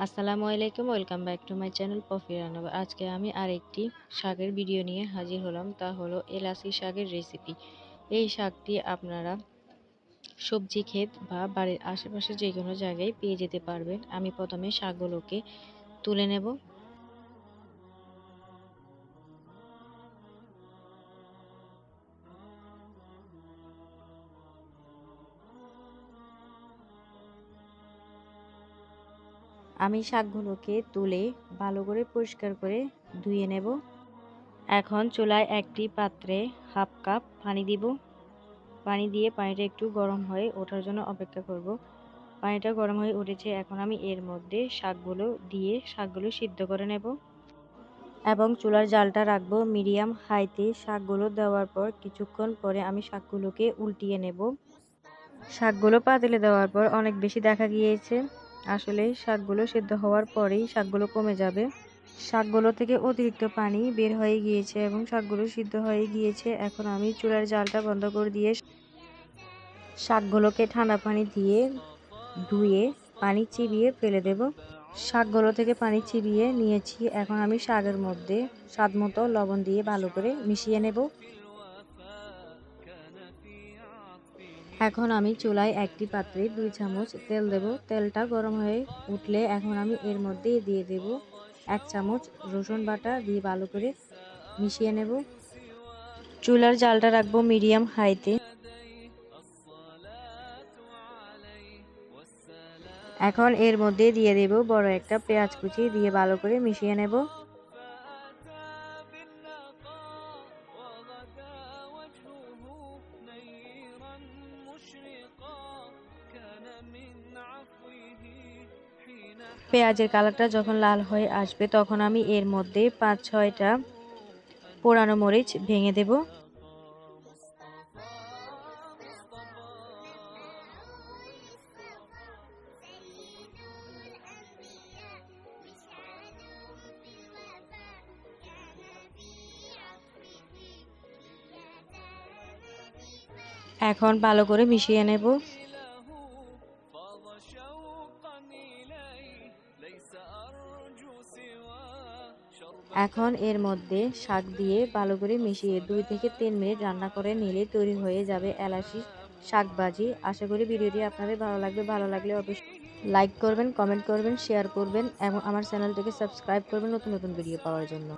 আসসালামু আলাইকুম, welcome back to my channel Popy Rannaghor. আজকে আমি আরেকটি শাকের ভিডিও নিয়ে হাজির হলাম, তা হলো এলাচি শাকের রেসিপি। এই শাকটি আপনারা সবজি ক্ষেত বা বাড়ির আশেপাশে যে কোনো জায়গায় পেয়ে যেতে পারবেন। আমি প্রথমে শাকগুলোকে তুলে নেব। আমি শাকগুলোকে তুলে ভালো করে পরিষ্কার করে ধুয়ে নেব। এখন চুলায় একটি পাত্রে হাফ কাপ পানি দিব। পানি দিয়ে পানিটা একটু গরম হয়ে ওঠার জন্য অপেক্ষা করব। পানিটা গরম হয়ে উঠেছে, এখন আমি এর মধ্যে শাকগুলো দিয়ে শাকগুলো সিদ্ধ করে নেব এবং চুলার জালটা রাখবো মিডিয়াম হাইতে। শাকগুলো দেওয়ার পর কিছুক্ষণ পরে আমি শাকগুলোকে উল্টিয়ে নেব। শাকগুলো পাতিলে দেওয়ার পর অনেক বেশি দেখা গিয়েছে, আসলে শাকগুলো সিদ্ধ হওয়ার পরেই শাকগুলো কমে যাবে। শাকগুলো থেকে অতিরিক্ত পানি বের হয়ে গিয়েছে এবং শাকগুলো সিদ্ধ হয়ে গিয়েছে। এখন আমি চুলার জালটা বন্ধ করে দিয়ে শাকগুলোকে ঠান্ডা পানি দিয়ে ধুয়ে পানি চিবিয়ে ফেলে দেব। শাকগুলো থেকে পানি চিবিয়ে নিয়েছি, এখন আমি শাকের মধ্যে স্বাদমতো লবণ দিয়ে ভালো করে মিশিয়ে নেব। এখন আমি চুলায় একটি পাত্রে 2 চামচ তেল দেব। তেলটা গরম হয়ে উঠলে এখন আমি এর মধ্যে দিয়ে দেব 1 চামচ রসুন বাটা দিয়ে ভালো করে মিশিয়ে নেব। চুলার জালটা রাখবো মিডিয়াম হাইতে। এখন এর মধ্যে দিয়ে দেব বড় একটা পেঁয়াজ কুচি দিয়ে ভালো করে মিশিয়ে নেব। পেঁয়াজের কালারটা যখন লাল হয়ে আসবে তখন আমি এর মধ্যে 5-6টা পোড়ানো মরিচ ভেঙে দেব। এখন ভালো করে মিশিয়ে নেব। এখন এর মধ্যে শাক দিয়ে ভালো করে মিশিয়ে 2 থেকে 3 মিনিট রান্না করে নিলে তৈরি হয়ে যাবে এলাচি শাক ভাজি। আশা করি ভিডিওটি আপনাদের ভালো লাগবে। ভালো লাগলে অবশ্যই লাইক করবেন, কমেন্ট করবেন, শেয়ার করবেন এবং আমার চ্যানেলটিকে সাবস্ক্রাইব করবেন নতুন নতুন ভিডিও পাওয়ার জন্য।